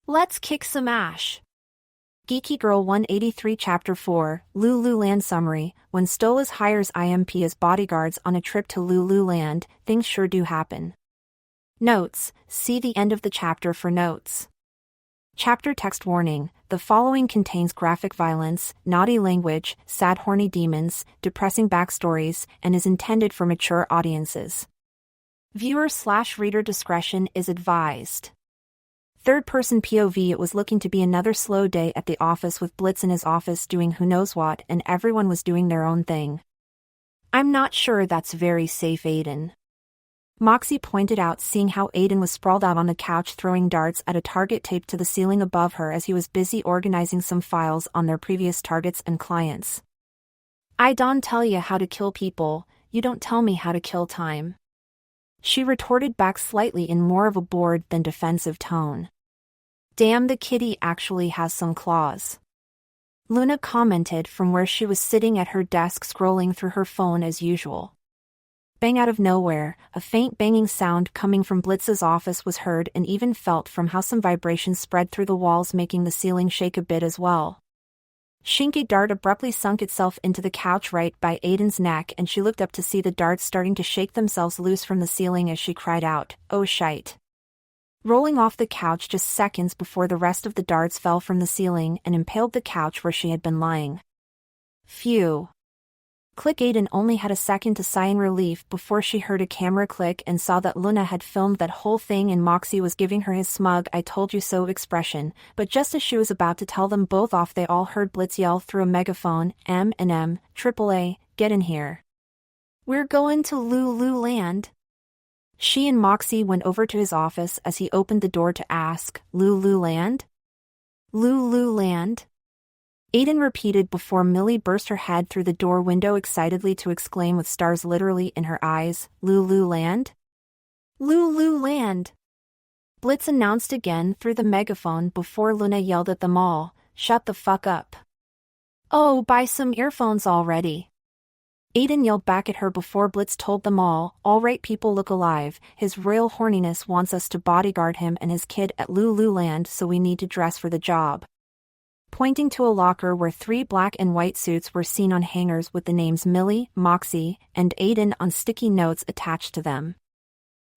Let's kick some ash. GeekyGirl143 Chapter 4, Loo Loo Land Summary. When Stolas hires I.M.P as bodyguards on a trip to Loo Loo Land, things sure do happen. Notes: see the end of the chapter for notes. Chapter text warning: the following contains graphic violence, naughty language, sad horny demons, depressing backstories, and is intended for mature audiences. Viewer/reader discretion is advised. Third-person POV. It was looking to be another slow day at the office with Blitz in his office doing who knows what, and everyone was doing their own thing. "I'm not sure that's very safe, Aiden," Moxie pointed out, seeing how Aiden was sprawled out on the couch throwing darts at a target taped to the ceiling above her as he was busy organizing some files on their previous targets and clients. "I don't tell you how to kill people, you don't tell me how to kill time," she retorted back, slightly in more of a bored than defensive tone. "Damn, the kitty actually has some claws," Luna commented from where she was sitting at her desk scrolling through her phone as usual. Bang! Out of nowhere, a faint banging sound coming from Blitz's office was heard and even felt from how some vibrations spread through the walls, making the ceiling shake a bit as well. Shinky dart abruptly sunk itself into the couch right by Aiden's neck, and she looked up to see the darts starting to shake themselves loose from the ceiling as she cried out, "Oh shite!" rolling off the couch just seconds before the rest of the darts fell from the ceiling and impaled the couch where she had been lying. Phew. Click. Aiden only had a second to sigh in relief before she heard a camera click and saw that Luna had filmed that whole thing, and Moxie was giving her his smug "I told you so" expression, but just as she was about to tell them both off, they all heard Blitz yell through a megaphone, "M&M, AAA, get in here. We're going to Loo Loo Land." She and Moxie went over to his office as he opened the door to ask, "Loo Loo Land? Loo Loo Land?" Aiden repeated before Millie burst her head through the door window excitedly to exclaim with stars literally in her eyes, "Loo Loo Land? Loo Loo Land!" Blitz announced again through the megaphone before Luna yelled at them all, "Shut the fuck up. Oh, buy some earphones already." Aiden yelled back at her before Blitz told them all right people, look alive, his royal horniness wants us to bodyguard him and his kid at Loo Loo Land, so we need to dress for the job. Pointing to a locker where 3 black and white suits were seen on hangers with the names Millie, Moxie, and Aiden on sticky notes attached to them.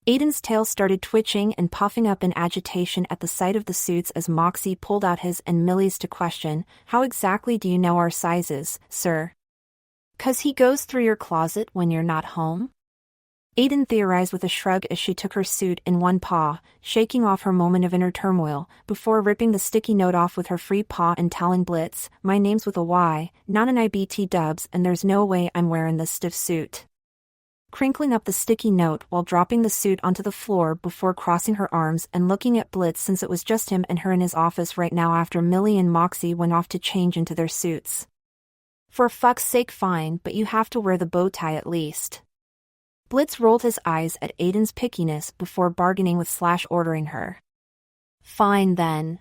Aiden's tail started twitching and puffing up in agitation at the sight of the suits as Moxie pulled out his and Millie's to question, "How exactly do you know our sizes, sir? 'Cause he goes through your closet when you're not home?" Aiden theorized with a shrug as she took her suit in one paw, shaking off her moment of inner turmoil, before ripping the sticky note off with her free paw and telling Blitz, "My name's with a Y, not an IBT dubs, and there's no way I'm wearing this stiff suit." Crinkling up the sticky note while dropping the suit onto the floor before crossing her arms and looking at Blitz, since it was just him and her in his office right now after Millie and Moxie went off to change into their suits. "For fuck's sake, fine, but you have to wear the bow tie at least." Blitz rolled his eyes at Aiden's pickiness before bargaining with / ordering her. "Fine then."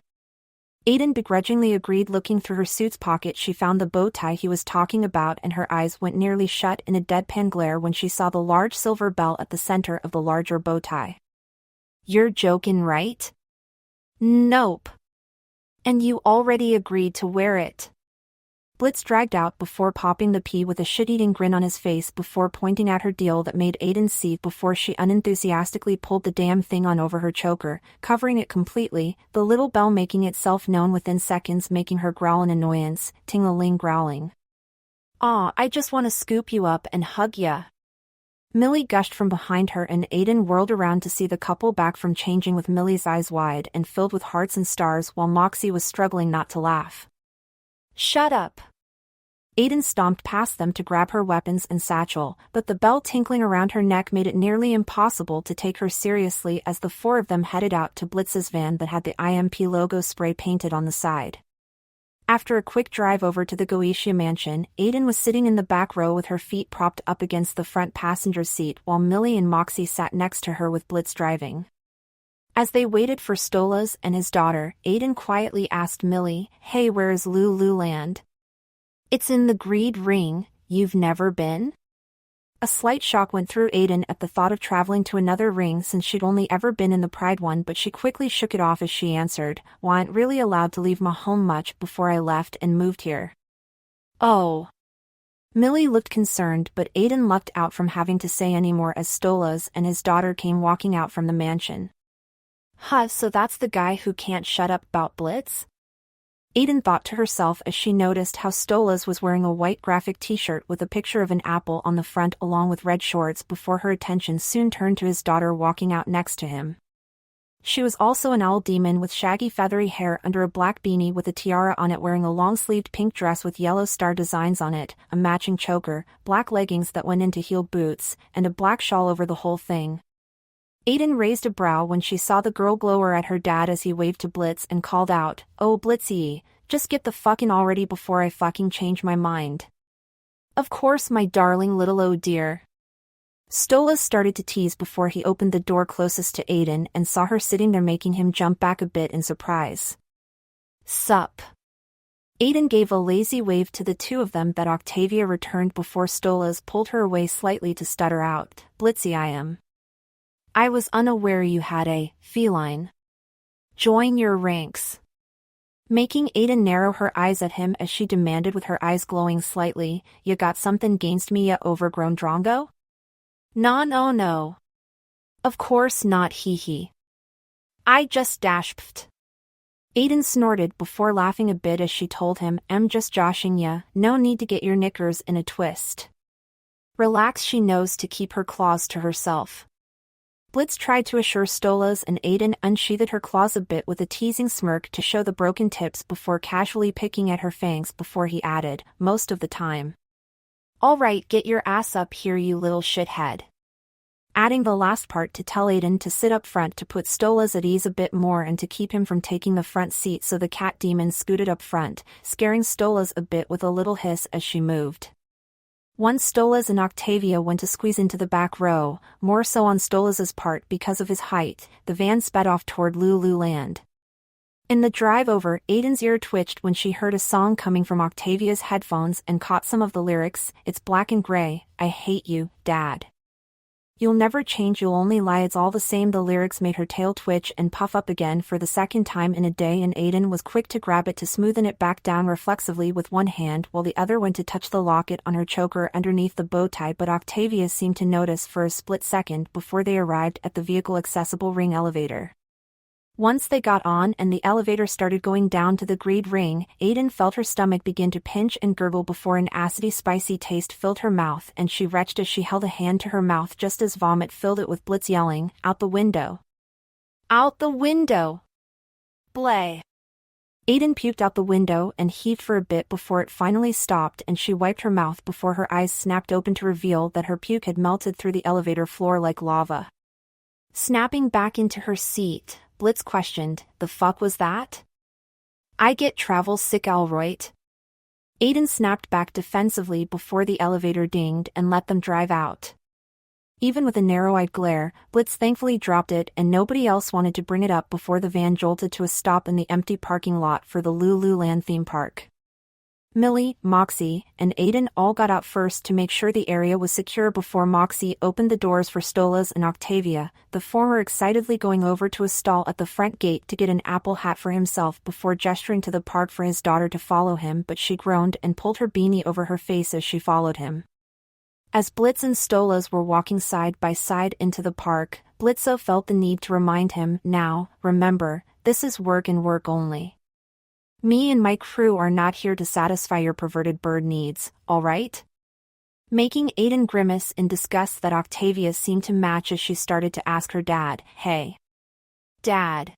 Aiden begrudgingly agreed. Looking through her suit's pocket, she found the bow tie he was talking about, and her eyes went nearly shut in a deadpan glare when she saw the large silver bell at the center of the larger bow tie. "You're joking, right?" "Nope. And you already agreed to wear it," Blitz dragged out before popping the P with a shit-eating grin on his face before pointing out her deal that made Aiden seethe before she unenthusiastically pulled the damn thing on over her choker, covering it completely, the little bell making itself known within seconds, making her growl in annoyance, ting-a-ling growling. "Aw, I just want to scoop you up and hug ya," Millie gushed from behind her, and Aiden whirled around to see the couple back from changing with Millie's eyes wide and filled with hearts and stars while Moxie was struggling not to laugh. "Shut up." Aiden stomped past them to grab her weapons and satchel, but the bell tinkling around her neck made it nearly impossible to take her seriously as the 4 of them headed out to Blitz's van that had the I.M.P logo spray painted on the side. After a quick drive over to the Goetia mansion, Aiden was sitting in the back row with her feet propped up against the front passenger seat while Millie and Moxie sat next to her with Blitz driving. As they waited for Stolas and his daughter, Aiden quietly asked Millie, "Hey, where is Loo Loo Land?" "It's in the Greed Ring, you've never been?" A slight shock went through Aiden at the thought of traveling to another ring since she'd only ever been in the Pride one, but she quickly shook it off as she answered, "Wasn't really allowed to leave my home much before I left and moved here." Oh. Millie looked concerned, but Aiden lucked out from having to say any more as Stolas and his daughter came walking out from the mansion. Huh, so that's the guy who can't shut up about Blitz? Aiden thought to herself as she noticed how Stolas was wearing a white graphic t-shirt with a picture of an apple on the front along with red shorts before her attention soon turned to his daughter walking out next to him. She was also an owl demon with shaggy feathery hair under a black beanie with a tiara on it, wearing a long-sleeved pink dress with yellow star designs on it, a matching choker, black leggings that went into heeled boots, and a black shawl over the whole thing. Aiden raised a brow when she saw the girl glower at her dad as he waved to Blitz and called out, "Oh Blitzy, just get the fucking already before I fucking change my mind." "Of course my darling little oh dear." Stolas started to tease before he opened the door closest to Aiden and saw her sitting there, making him jump back a bit in surprise. "Sup?" Aiden gave a lazy wave to the two of them that Octavia returned before Stolas pulled her away slightly to stutter out, "Blitzy, I was unaware you had a feline. Join your ranks." Making Aiden narrow her eyes at him as she demanded with her eyes glowing slightly, "You got something gainst me, ya overgrown drongo?" No. Of course not, hee. I just dashed. Aiden snorted before laughing a bit as she told him, "I'm just joshing ya, no need to get your knickers in a twist." Relax, she knows to keep her claws to herself. Blitz tried to assure Stolas, and Aiden unsheathed her claws a bit with a teasing smirk to show the broken tips before casually picking at her fangs before he added, "Most of the time." "All right, get your ass up here, you little shithead." Adding the last part to tell Aiden to sit up front to put Stolas at ease a bit more and to keep him from taking the front seat, so the cat demon scooted up front, scaring Stolas a bit with a little hiss as she moved. Once Stolas and Octavia went to squeeze into the back row, more so on Stolas's part because of his height, the van sped off toward Loo Loo Land. In the drive over, Aiden's ear twitched when she heard a song coming from Octavia's headphones and caught some of the lyrics. "It's black and gray, I hate you, Dad. You'll never change, you'll only lie, it's all the same." The lyrics made her tail twitch and puff up again for the second time in a day, and Aiden was quick to grab it to smoothen it back down reflexively with one hand while the other went to touch the locket on her choker underneath the bow tie, but Octavia seemed to notice for a split second before they arrived at the vehicle-accessible ring elevator. Once they got on and the elevator started going down to the greed ring, Aiden felt her stomach begin to pinch and gurgle before an acidy spicy taste filled her mouth, and she retched as she held a hand to her mouth just as vomit filled it with Blitz yelling, "Out the window! Out the window! Blay!" Aiden puked out the window and heaved for a bit before it finally stopped, and she wiped her mouth before her eyes snapped open to reveal that her puke had melted through the elevator floor like lava. Snapping back into her seat, Blitz questioned, "The fuck was that? I get travel sick alright?" Aiden snapped back defensively before the elevator dinged and let them drive out. Even with a narrow-eyed glare, Blitz thankfully dropped it, and nobody else wanted to bring it up before the van jolted to a stop in the empty parking lot for the Loo Loo Land theme park. Millie, Moxie, and Aiden all got out first to make sure the area was secure before Moxie opened the doors for Stolas and Octavia, the former excitedly going over to a stall at the front gate to get an apple hat for himself before gesturing to the park for his daughter to follow him, but she groaned and pulled her beanie over her face as she followed him. As Blitz and Stolas were walking side by side into the park, Blitzo felt the need to remind him, "Now, remember, this is work and work only. Me and my crew are not here to satisfy your perverted bird needs, alright?" Making Aiden grimace in disgust that Octavia seemed to match as she started to ask her dad, "Hey, Dad,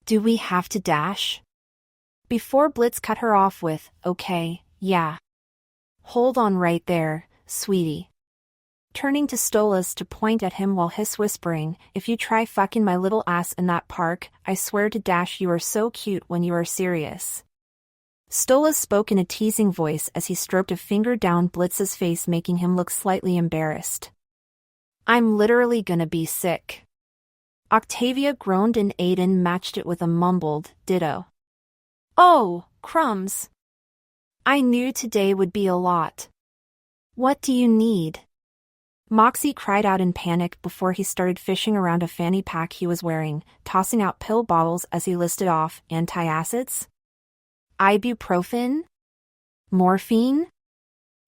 do we have to dash?" Before Blitz cut her off with, "Okay, yeah. Hold on right there, sweetie." Turning to Stolas to point at him while whispering, "If you try fucking my little ass in that park, I swear to Dash you are so cute when you are serious." Stolas spoke in a teasing voice as he stroked a finger down Blitz's face, making him look slightly embarrassed. "I'm literally gonna be sick." Octavia groaned and Aiden matched it with a mumbled, "Ditto." "Oh, crumbs. I knew today would be a lot. What do you need?" Moxie cried out in panic before he started fishing around a fanny pack he was wearing, tossing out pill bottles as he listed off antacids, ibuprofen, morphine.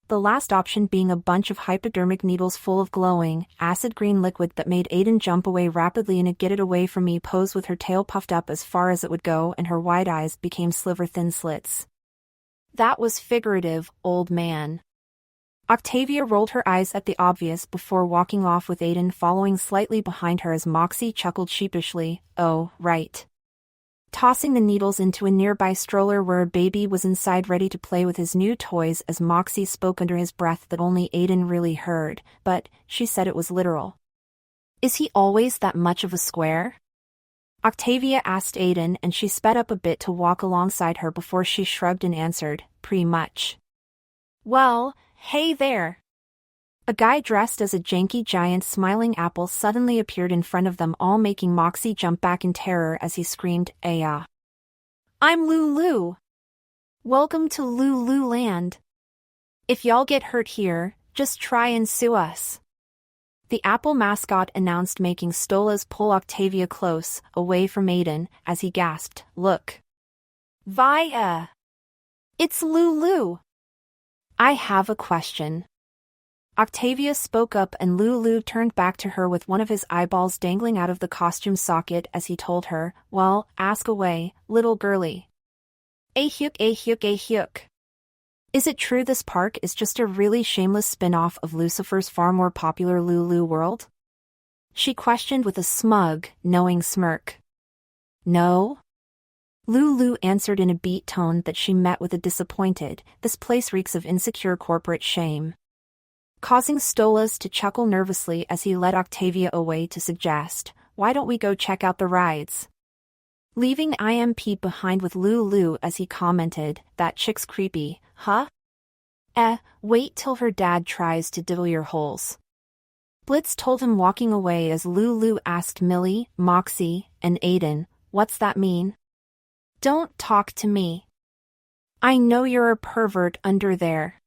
The last option being a bunch of hypodermic needles full of glowing, acid-green liquid that made Aiden jump away rapidly in a get it away from me pose with her tail puffed up as far as it would go and her wide eyes became sliver-thin slits. That was figurative, old man. Octavia rolled her eyes at the obvious before walking off with Aiden following slightly behind her as Moxie chuckled sheepishly, "Oh, right." Tossing the needles into a nearby stroller where a baby was inside ready to play with his new toys as Moxie spoke under his breath that only Aiden really heard, but she said it was literal. "Is he always that much of a square?" Octavia asked Aiden and she sped up a bit to walk alongside her before she shrugged and answered, "Pretty much." "Well, hey there." A guy dressed as a janky giant smiling apple suddenly appeared in front of them all making Moxie jump back in terror as he screamed, "Aya. I'm Loo Loo. Welcome to Loo Loo Land. If y'all get hurt here, just try and sue us." The apple mascot announced making Stolas pull Octavia close, away from Aiden, as he gasped, "Look. Via. It's Loo Loo. I have a question." Octavia spoke up and Loo Loo turned back to her with one of his eyeballs dangling out of the costume socket as he told her, "Well, ask away, little girlie." "Ahyuk ahyuk ahyuk. Is it true this park is just a really shameless spin-off of Lucifer's far more popular Loo Loo World?" She questioned with a smug, knowing smirk. "No?" Loo Loo answered in a beat tone that she met with a disappointed, "This place reeks of insecure corporate shame." Causing Stolas to chuckle nervously as he led Octavia away to suggest, "Why don't we go check out the rides?" Leaving I.M.P behind with Loo Loo as he commented, "That chick's creepy, huh? Wait till her dad tries to diddle your holes." Blitz told him walking away as Loo Loo asked Millie, Moxie, and Aiden, "What's that mean?" "Don't talk to me. I know you're a pervert under there,"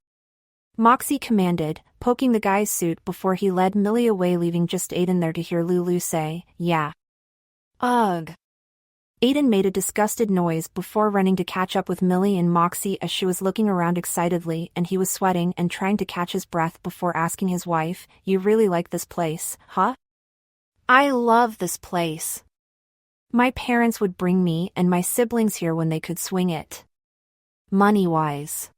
Moxie commanded, poking the guy's suit before he led Millie away leaving just Aiden there to hear Loo Loo say, "Yeah. Ugh." Aiden made a disgusted noise before running to catch up with Millie and Moxie as she was looking around excitedly and he was sweating and trying to catch his breath before asking his wife, "You really like this place, huh?" "I love this place. My parents would bring me and my siblings here when they could swing it. Money-wise."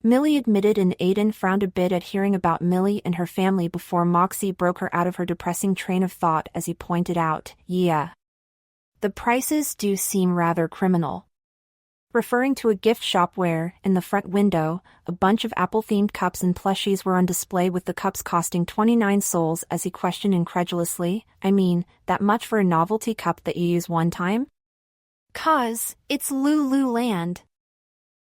Millie admitted and Aiden frowned a bit at hearing about Millie and her family before Moxie broke her out of her depressing train of thought as he pointed out, "Yeah. The prices do seem rather criminal." Referring to a gift shop where, in the front window, a bunch of Apple-themed cups and plushies were on display with the cups costing 29 souls as he questioned incredulously, "I mean, that much for a novelty cup that you use one time?" "'Cause, it's Loo Loo Land,"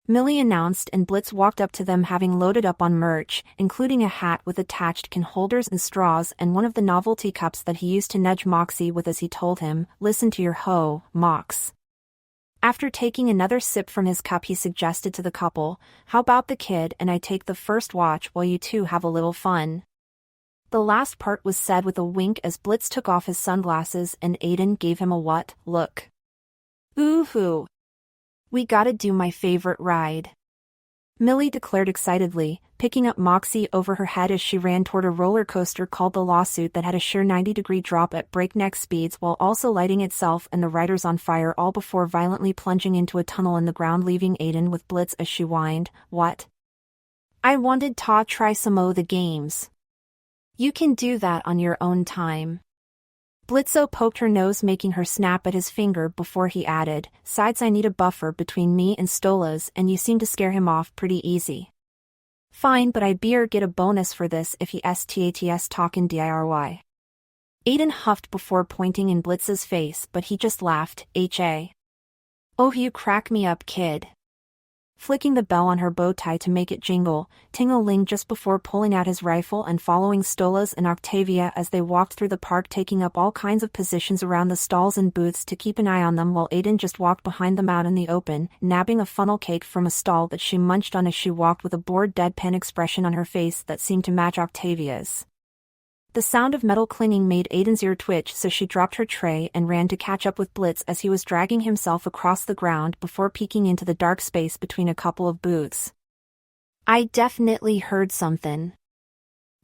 Millie announced and Blitz walked up to them having loaded up on merch, including a hat with attached can holders and straws and one of the novelty cups that he used to nudge Moxie with as he told him, "Listen to your hoe, Mox." After taking another sip from his cup he suggested to the couple, "How about the kid and I take the first watch while you two have a little fun?" The last part was said with a wink as Blitz took off his sunglasses and Aiden gave him a what look. "Ooh-hoo. We gotta do my favorite ride," Millie declared excitedly, picking up Moxie over her head as she ran toward a roller coaster called the Lawsuit that had a sure 90-degree drop at breakneck speeds while also lighting itself and the riders on fire all before violently plunging into a tunnel in the ground leaving Aiden with Blitz as she whined, "What? I wanted to try some o' the games." "You can do that on your own time." Blitzo poked her nose making her snap at his finger before he added, "Sides I need a buffer between me and Stolas and you seem to scare him off pretty easy." "Fine but I beer get a bonus for this if he stats talkin' diry." Aiden huffed before pointing in Blitz's face but he just laughed, "Ha. Oh you crack me up kid." Flicking the bell on her bow tie to make it jingle, ting-a-ling just before pulling out his rifle and following Stolas and Octavia as they walked through the park taking up all kinds of positions around the stalls and booths to keep an eye on them while Aiden just walked behind them out in the open, nabbing a funnel cake from a stall that she munched on as she walked with a bored deadpan expression on her face that seemed to match Octavia's. The sound of metal clinging made Aiden's ear twitch, so she dropped her tray and ran to catch up with Blitz as he was dragging himself across the ground before peeking into the dark space between a couple of booths. "I definitely heard something,"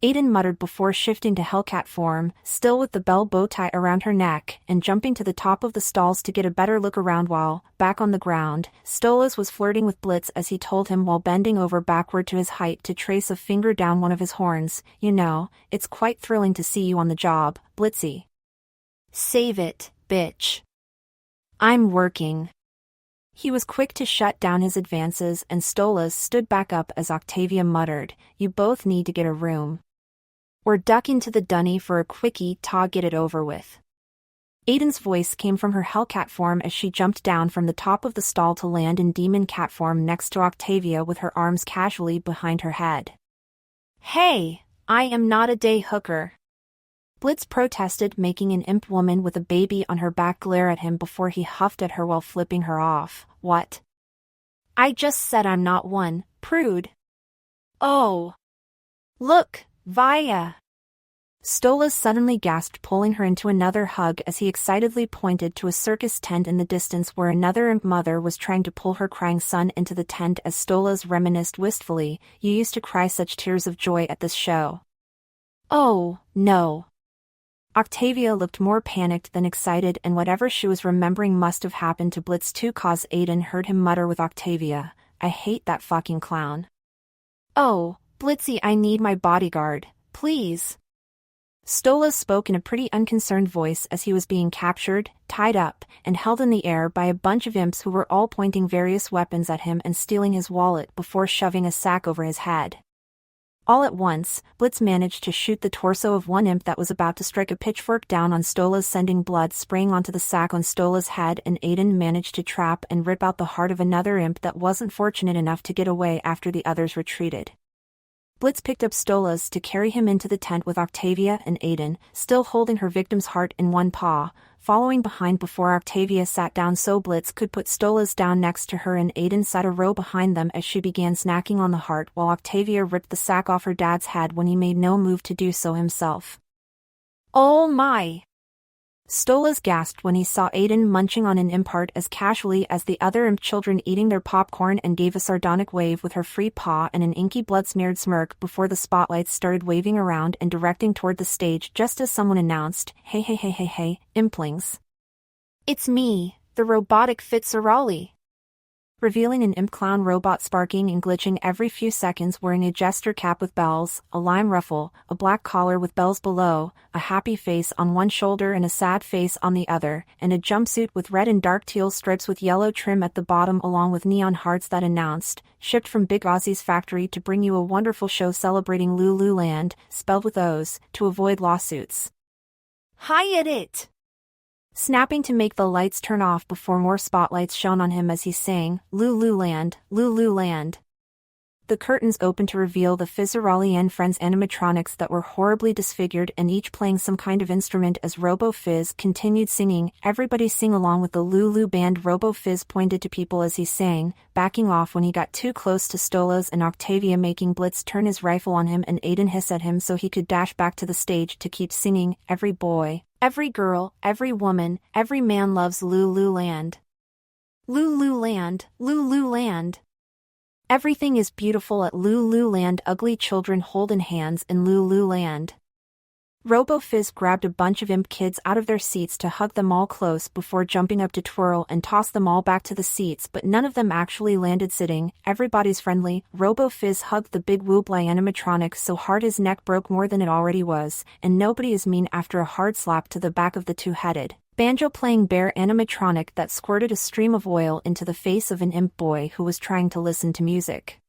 Aiden muttered before shifting to Hellcat form, still with the bell bow tie around her neck, and jumping to the top of the stalls to get a better look around while, back on the ground, Stolas was flirting with Blitz as he told him while bending over backward to his height to trace a finger down one of his horns. "You know, it's quite thrilling to see you on the job, Blitzy." "Save it, bitch. I'm working." He was quick to shut down his advances, and Stolas stood back up as Octavia muttered, "You both need to get a room. Or duck into the dunny for a quickie ta get it over with." Aiden's voice came from her Hellcat form as she jumped down from the top of the stall to land in Demon Cat form next to Octavia with her arms casually behind her head. "Hey, I am not a day hooker," Blitz protested, making an imp woman with a baby on her back glare at him before he huffed at her while flipping her off. "What? I just said I'm not one, prude." "Oh. Look, Vaya." Stolas suddenly gasped, pulling her into another hug as he excitedly pointed to a circus tent in the distance where another imp mother was trying to pull her crying son into the tent as Stolas reminisced wistfully, "You used to cry such tears of joy at this show." "Oh, no." Octavia looked more panicked than excited, and whatever she was remembering must have happened to Blitz too, cause Aiden heard him mutter with Octavia, "I hate that fucking clown." "Oh, Blitzy, I need my bodyguard, please." Stolas spoke in a pretty unconcerned voice as he was being captured, tied up, and held in the air by a bunch of imps who were all pointing various weapons at him and stealing his wallet before shoving a sack over his head. All at once, Blitz managed to shoot the torso of one imp that was about to strike a pitchfork down on Stolas, sending blood spraying onto the sack on Stolas' head, and Aiden managed to trap and rip out the heart of another imp that wasn't fortunate enough to get away after the others retreated. Blitz picked up Stolas to carry him into the tent with Octavia and Aiden, still holding her victim's heart in one paw, following behind before Octavia sat down so Blitz could put Stolas down next to her, and Aiden sat a row behind them as she began snacking on the heart while Octavia ripped the sack off her dad's head when he made no move to do so himself. "Oh my!" Stolas gasped when he saw Aiden munching on an imp heart as casually as the other imp children eating their popcorn, and gave a sardonic wave with her free paw and an inky blood-smeared smirk before the spotlights started waving around and directing toward the stage just as someone announced, "Hey hey hey hey hey, implings. It's me, the robotic Fitzgerald." Revealing an imp clown robot sparking and glitching every few seconds, wearing a jester cap with bells, a lime ruffle, a black collar with bells below, a happy face on one shoulder and a sad face on the other, and a jumpsuit with red and dark teal stripes with yellow trim at the bottom along with neon hearts that announced, "Shipped from Big Ozzy's factory to bring you a wonderful show celebrating Loo Loo Land," spelled with O's, to avoid lawsuits. "Hi at it!" Snapping to make the lights turn off before more spotlights shone on him as he sang, "Loo Loo Land, Loo Loo Land." The curtains opened to reveal the Fizzarolli and Friends animatronics that were horribly disfigured and each playing some kind of instrument as Robo Fizz continued singing. "Everybody sing along with the Loo Loo Band." Robo Fizz pointed to people as he sang, backing off when he got too close to Stolas and Octavia, making Blitz turn his rifle on him and Aiden hiss at him so he could dash back to the stage to keep singing, "Every boy, every girl, every woman, every man loves Loo Loo Land. Loo Loo Land, Loo Loo Land. Everything is beautiful at Loo Loo Land. Ugly children holding hands in Loo Loo Land." Robo Fizz grabbed a bunch of imp kids out of their seats to hug them all close before jumping up to twirl and toss them all back to the seats, but none of them actually landed sitting. "Everybody's friendly." Robo Fizz hugged the big Woobly animatronic so hard his neck broke more than it already was, and nobody is mean after a hard slap to the back of the two-headed, banjo-playing bear animatronic that squirted a stream of oil into the face of an imp boy who was trying to listen to music.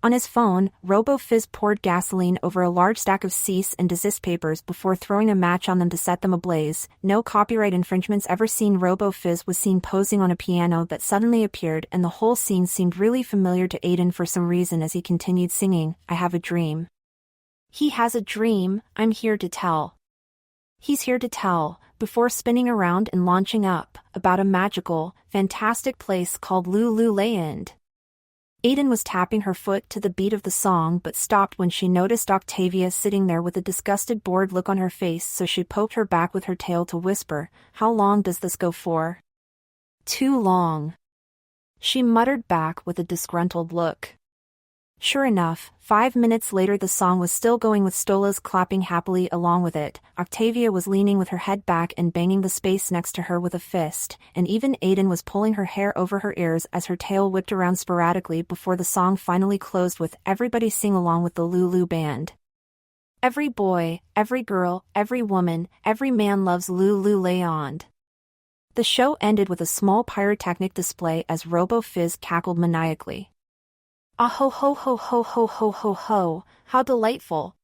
On his phone, Robo Fizz poured gasoline over a large stack of cease and desist papers before throwing a match on them to set them ablaze. No copyright infringements ever seen. Robo Fizz was seen posing on a piano that suddenly appeared, and the whole scene seemed really familiar to Aiden for some reason as he continued singing, "I have a dream. He has a dream, I'm here to tell. He's here to tell," before spinning around and launching up, about a magical, fantastic place called Loo Loo Land. Aiden was tapping her foot to the beat of the song but stopped when she noticed Octavia sitting there with a disgusted bored look on her face, so she poked her back with her tail to whisper, "How long does this go for?" "Too long," she muttered back with a disgruntled look. Sure enough, 5 minutes later the song was still going with Stolas clapping happily along with it. Octavia was leaning with her head back and banging the space next to her with a fist, and even Aiden was pulling her hair over her ears as her tail whipped around sporadically before the song finally closed with "Everybody sing along with the Loo Loo Band." Every boy, every girl, every woman, every man loves Loo Loo Land. The show ended with a small pyrotechnic display as Robo Fizz cackled maniacally. "Ah ho ho ho ho ho ho ho ho, how delightful."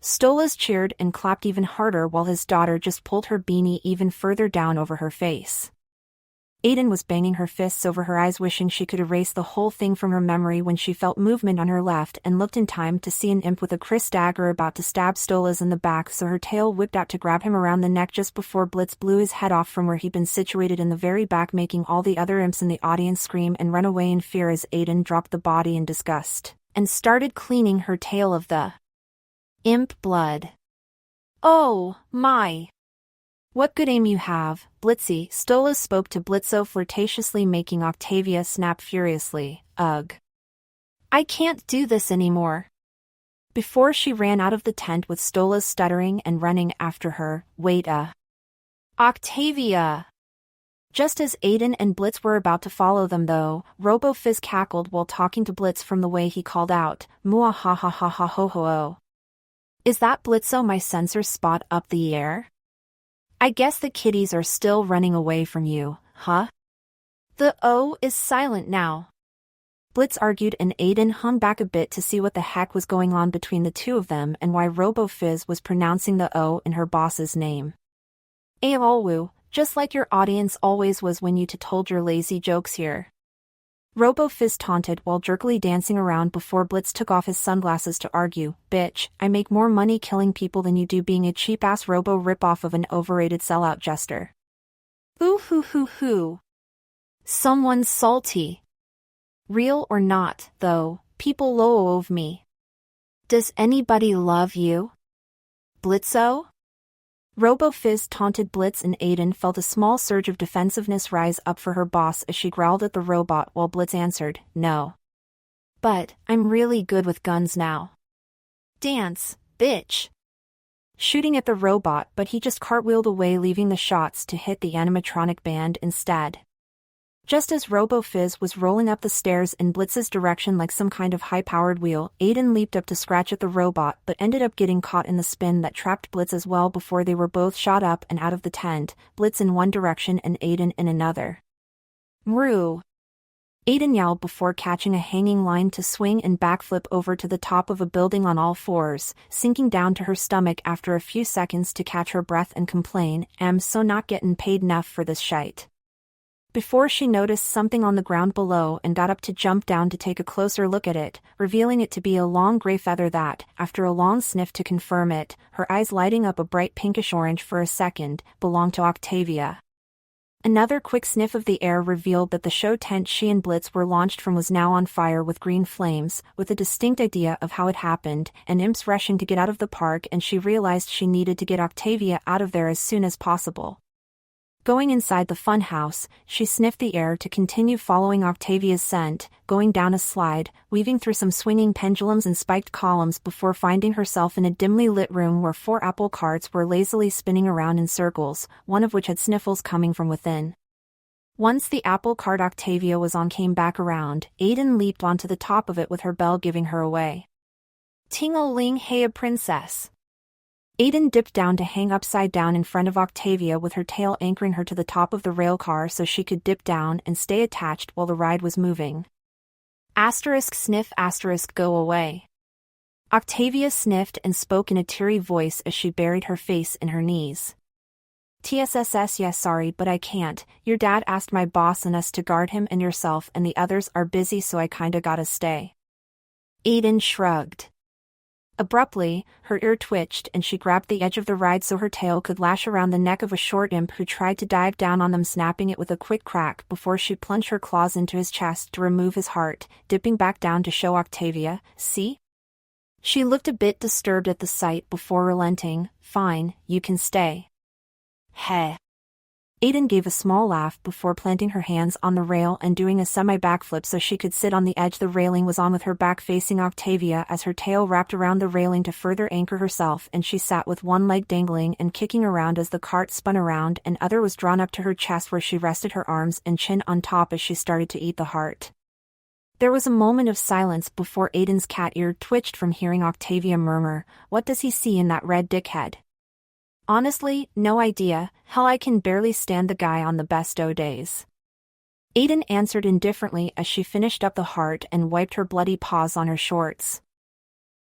Stolas cheered and clapped even harder while his daughter just pulled her beanie even further down over her face. Aiden was banging her fists over her eyes, wishing she could erase the whole thing from her memory when she felt movement on her left and looked in time to see an imp with a Chris dagger about to stab Stolas in the back, so her tail whipped out to grab him around the neck just before Blitz blew his head off from where he'd been situated in the very back, making all the other imps in the audience scream and run away in fear as Aiden dropped the body in disgust and started cleaning her tail of the imp blood. "Oh, my. What good aim you have, Blitzy," Stolas spoke to Blitzo flirtatiously, making Octavia snap furiously. "Ugh. I can't do this anymore." Before she ran out of the tent with Stolas stuttering and running after her, "Wait Octavia!" Just as Aiden and Blitz were about to follow them though, Robo Fizz cackled while talking to Blitz from the way he called out, "Mua ha ha ha ha ho ho oh. Is that Blitzo my sensors spot up the air? I guess the kitties are still running away from you, huh?" "The O is silent now," Blitz argued, and Aiden hung back a bit to see what the heck was going on between the two of them and why Robo Fizz was pronouncing the O in her boss's name. "Aolwoo, just like your audience always was when you told your lazy jokes here," Robo Fizz taunted while jerkily dancing around before Blitz took off his sunglasses to argue, "Bitch, I make more money killing people than you do being a cheap-ass Robo ripoff of an overrated sellout jester." "Ooh hoo hoo hoo. Someone's salty. Real or not, though, people love me. Does anybody love you, Blitzo?" Robo Fizz taunted Blitz, and Aiden felt a small surge of defensiveness rise up for her boss as she growled at the robot while Blitz answered, "No. But I'm really good with guns now. Dance, bitch." Shooting at the robot, but he just cartwheeled away, leaving the shots to hit the animatronic band instead. Just as Robo Fizz was rolling up the stairs in Blitz's direction like some kind of high-powered wheel, Aiden leaped up to scratch at the robot but ended up getting caught in the spin that trapped Blitz as well before they were both shot up and out of the tent, Blitz in one direction and Aiden in another. "Mroo!" Aiden yelled before catching a hanging line to swing and backflip over to the top of a building on all fours, sinking down to her stomach after a few seconds to catch her breath and complain, "I'm so not getting paid enough for this shite." Before she noticed something on the ground below and got up to jump down to take a closer look at it, revealing it to be a long gray feather that, after a long sniff to confirm it, her eyes lighting up a bright pinkish orange for a second, belonged to Octavia. Another quick sniff of the air revealed that the show tent she and Blitz were launched from was now on fire with green flames, with a distinct idea of how it happened, and imps rushing to get out of the park, and she realized she needed to get Octavia out of there as soon as possible. Going inside the funhouse, she sniffed the air to continue following Octavia's scent, going down a slide, weaving through some swinging pendulums and spiked columns before finding herself in a dimly lit room where 4 apple carts were lazily spinning around in circles, one of which had sniffles coming from within. Once the apple cart Octavia was on came back around, Aiden leaped onto the top of it with her bell giving her away. "Ting-o-ling, hey a princess." Aiden dipped down to hang upside down in front of Octavia with her tail anchoring her to the top of the rail car so she could dip down and stay attached while the ride was moving. Asterisk sniff asterisk go away. Octavia sniffed and spoke in a teary voice as she buried her face in her knees. "TSSS, yes, sorry, but I can't. Your dad asked my boss and us to guard him, and yourself and the others are busy, so I kinda gotta stay." Aiden shrugged. Abruptly, her ear twitched and she grabbed the edge of the ride so her tail could lash around the neck of a short imp who tried to dive down on them, snapping it with a quick crack before she plunged her claws into his chest to remove his heart, dipping back down to show Octavia, "See?" She looked a bit disturbed at the sight before relenting. "Fine, you can stay." "Heh." Aiden gave a small laugh before planting her hands on the rail and doing a semi-backflip so she could sit on the edge the railing was on with her back facing Octavia as her tail wrapped around the railing to further anchor herself, and she sat with one leg dangling and kicking around as the cart spun around, and other was drawn up to her chest where she rested her arms and chin on top as she started to eat the heart. There was a moment of silence before Aiden's cat ear twitched from hearing Octavia murmur, "What does he see in that red dickhead?" "Honestly, no idea. Hell, I can barely stand the guy on the best o' days." Aiden answered indifferently as she finished up the heart and wiped her bloody paws on her shorts.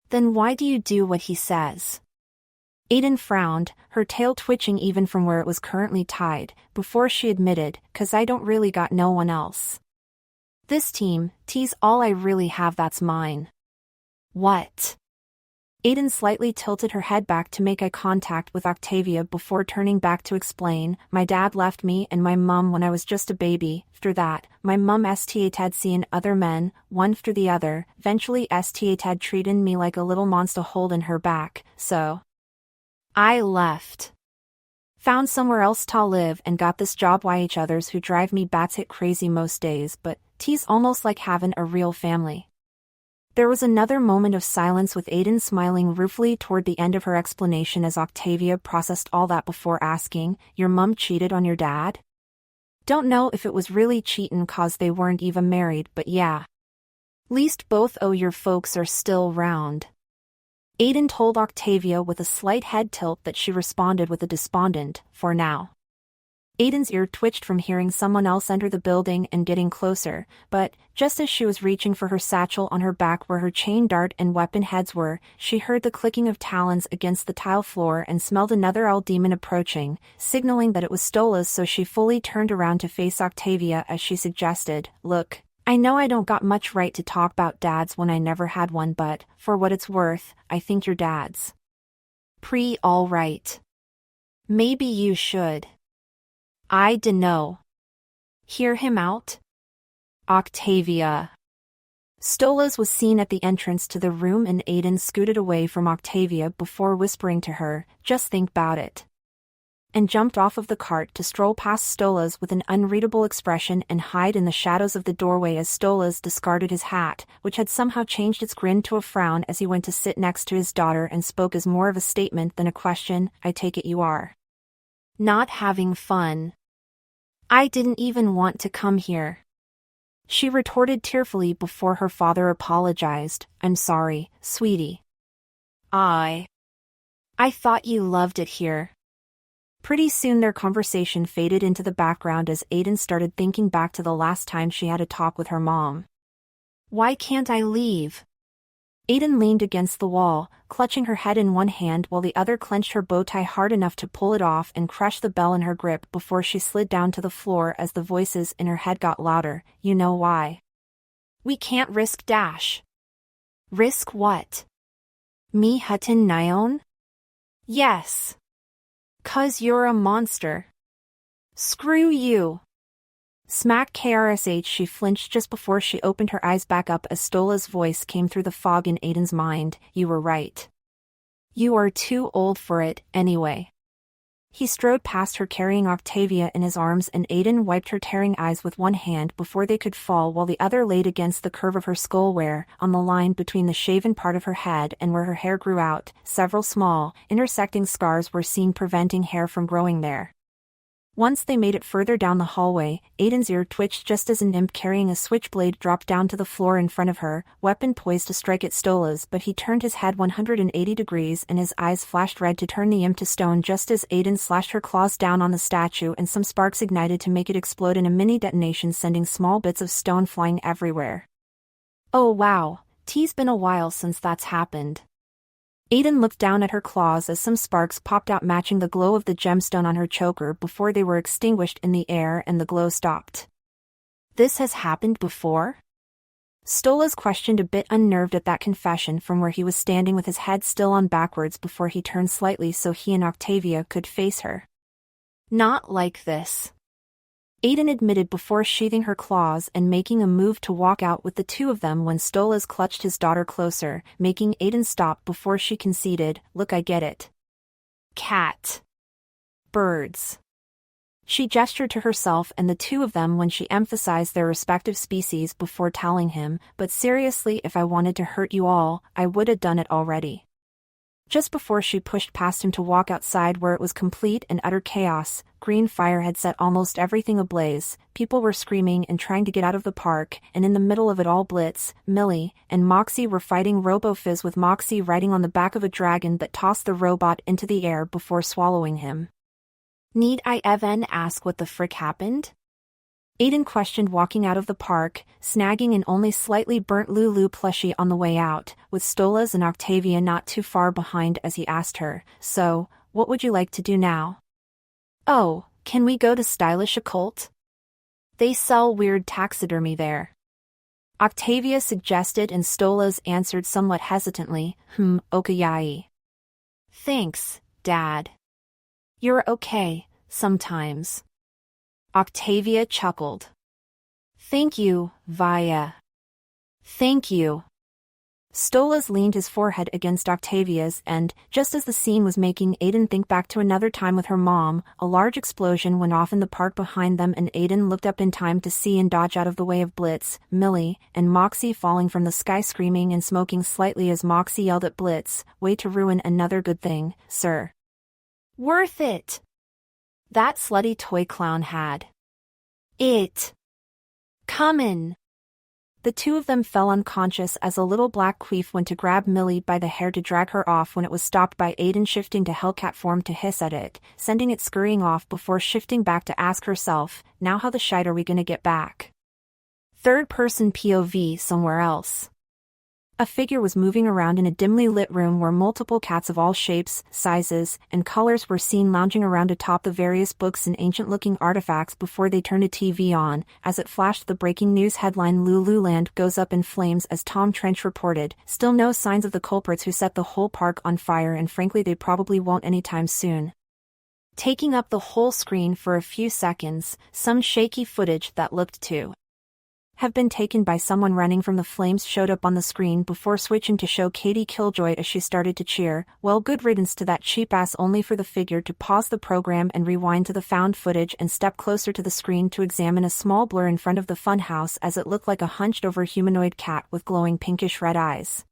"Then why do you do what he says?" Aiden frowned, her tail twitching even from where it was currently tied, before she admitted, "'Cause I don't really got no one else. This team's all I really have that's mine." "What?" Aiden slightly tilted her head back to make eye contact with Octavia before turning back to explain, "My dad left me and my mum when I was just a baby. After that, my mum had seen other men, one after the other, eventually had treated me like a little monster holding her back, so I left. Found somewhere else to live and got this job why each others who drive me batshit crazy most days, but it's almost like having a real family." There was another moment of silence with Aiden smiling ruefully toward the end of her explanation as Octavia processed all that before asking, "Your mum cheated on your dad?" "Don't know if it was really cheatin' 'cause they weren't even married, but yeah. Least both o' your folks are still round." Aiden told Octavia with a slight head tilt that she responded with a despondent, "For now." Aiden's ear twitched from hearing someone else enter the building and getting closer, but, just as she was reaching for her satchel on her back where her chain dart and weapon heads were, she heard the clicking of talons against the tile floor and smelled another owl demon approaching, signaling that it was Stolas, so she fully turned around to face Octavia as she suggested, "Look, I know I don't got much right to talk about dads when I never had one, but, for what it's worth, I think your dad's all right. Maybe you should. I dunno. Hear him out?" "Octavia." Stolas was seen at the entrance to the room and Aiden scooted away from Octavia before whispering to her, "Just think 'bout it," and jumped off of the cart to stroll past Stolas with an unreadable expression and hide in the shadows of the doorway as Stolas discarded his hat, which had somehow changed its grin to a frown as he went to sit next to his daughter and spoke as more of a statement than a question, "I take it you are not having fun." "I didn't even want to come here," she retorted tearfully before her father apologized. "I'm sorry, sweetie. I thought you loved it here." Pretty soon their conversation faded into the background as Aiden started thinking back to the last time she had a talk with her mom. "Why can't I leave?" Aiden leaned against the wall, clutching her head in one hand while the other clenched her bow tie hard enough to pull it off and crush the bell in her grip before she slid down to the floor as the voices in her head got louder. "You know why? We can't risk dash." "Risk what? Me huttin' Nyon?" "Yes. 'Cause you're a monster." "Screw you." Smack KRSH. She flinched just before she opened her eyes back up as Stola's voice came through the fog in Aiden's mind. "You were right. You are too old for it, anyway." He strode past her carrying Octavia in his arms and Aiden wiped her tearing eyes with one hand before they could fall while the other laid against the curve of her skull where, on the line between the shaven part of her head and where her hair grew out, several small, intersecting scars were seen preventing hair from growing there. Once they made it further down the hallway, Aiden's ear twitched just as an imp carrying a switchblade dropped down to the floor in front of her, weapon poised to strike at Stolas, but he turned his head 180 degrees and his eyes flashed red to turn the imp to stone just as Aiden slashed her claws down on the statue and some sparks ignited to make it explode in a mini detonation, sending small bits of stone flying everywhere. "Oh wow, it's been a while since that's happened." Aiden looked down at her claws as some sparks popped out matching the glow of the gemstone on her choker before they were extinguished in the air and the glow stopped. "This has happened before?" Stolas questioned, a bit unnerved at that confession, from where he was standing with his head still on backwards before he turned slightly so he and Octavia could face her. Not like this, Aiden admitted before sheathing her claws and making a move to walk out with the two of them when Stolas clutched his daughter closer, making Aiden stop before she conceded, "Look, I get it. Cat. Birds." She gestured to herself and the two of them when she emphasized their respective species before telling him, "But seriously, if I wanted to hurt you all, I would have done it already." Just before she pushed past him to walk outside, where it was complete and utter chaos, green fire had set almost everything ablaze, people were screaming and trying to get out of the park, and in the middle of it all Blitz, Millie, and Moxie were fighting RoboFizz, with Moxie riding on the back of a dragon that tossed the robot into the air before swallowing him. "Need I even ask what the frick happened?" Aiden questioned, walking out of the park, snagging an only slightly burnt Loo Loo plushie on the way out, with Stolas and Octavia not too far behind as he asked her, "So, what would you like to do now?" "Oh, can we go to Stylish Occult? They sell weird taxidermy there," Octavia suggested, and Stolas answered somewhat hesitantly, "Okay. Thanks, Dad. You're okay, sometimes." Octavia chuckled. "Thank you, Vaya. Thank you." Stolas leaned his forehead against Octavia's and, just as the scene was making Aiden think back to another time with her mom, a large explosion went off in the park behind them, and Aiden looked up in time to see and dodge out of the way of Blitz, Millie, and Moxie falling from the sky, screaming and smoking slightly as Moxie yelled at Blitz, "Way to ruin another good thing, sir. Worth it. That slutty toy clown had it comin'." The two of them fell unconscious as a little black queef went to grab Millie by the hair to drag her off, when it was stopped by Aiden shifting to Hellcat form to hiss at it, sending it scurrying off before shifting back to ask herself, "Now how the shite are we gonna get back?" Third-person POV somewhere else. A figure was moving around in a dimly lit room where multiple cats of all shapes, sizes, and colors were seen lounging around atop the various books and ancient-looking artifacts before they turned a TV on, as it flashed the breaking news headline, "Loo Loo Land goes up in flames," as Tom Trench reported. Still no signs of the culprits who set the whole park on fire, and frankly they probably won't anytime soon. Taking up the whole screen for a few seconds, some shaky footage that looked to have been taken by someone running from the flames showed up on the screen before switching to show Katie Killjoy as she started to cheer. Well, good riddance to that cheap ass, only for the figure to pause the program and rewind to the found footage and step closer to the screen to examine a small blur in front of the funhouse, as it looked like a hunched over humanoid cat with glowing pinkish red eyes.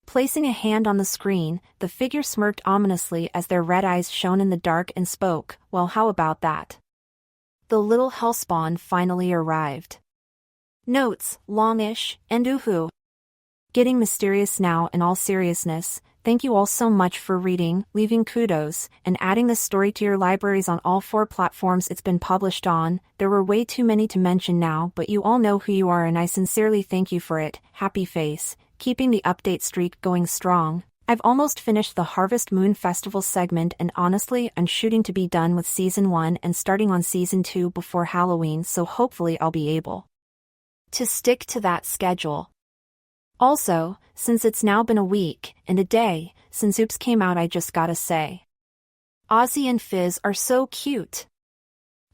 Placing a hand on the screen, the figure smirked ominously as their red eyes shone in the dark and spoke, "Well, how about that? The little hellspawn finally arrived." Notes, longish, and oohoo. Getting mysterious now. In all seriousness, thank you all so much for reading, leaving kudos, and adding this story to your libraries on all 4 platforms it's been published on. There were way too many to mention now, but you all know who you are and I sincerely thank you for it. Happy face, keeping the update streak going strong. I've almost finished the Harvest Moon Festival segment, and honestly I'm shooting to be done with Season 1 and starting on Season 2 before Halloween, so hopefully I'll be able to stick to that schedule. Also, since it's now been a week and a day since Oops came out, I just gotta say, Ozzy and Fizz are so cute.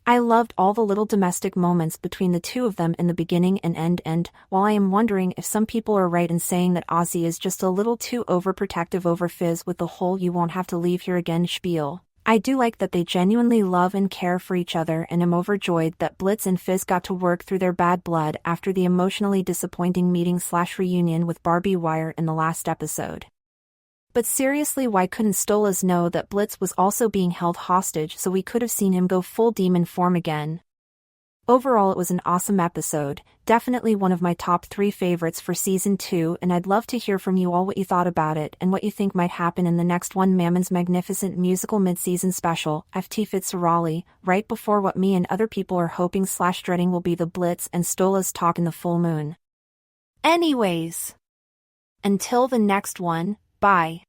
I loved all the little domestic moments between the two of them in the beginning and end, and while I am wondering if some people are right in saying that Ozzy is just a little too overprotective over Fizz with the whole "you won't have to leave here again" spiel, I do like that they genuinely love and care for each other, and am overjoyed that Blitz and Fizz got to work through their bad blood after the emotionally disappointing meeting/reunion with Barbie Wire in the last episode. But seriously, why couldn't Stolas know that Blitz was also being held hostage so we could have seen him go full demon form again? Overall, it was an awesome episode, definitely one of my top 3 favorites for Season 2, and I'd love to hear from you all what you thought about it and what you think might happen in the next one. Mammon's magnificent musical mid-season special, FT Fitzgerald, right before what me and other people are hoping/dreading will be the Blitz and Stolas talk in the full moon. Anyways, until the next one, bye.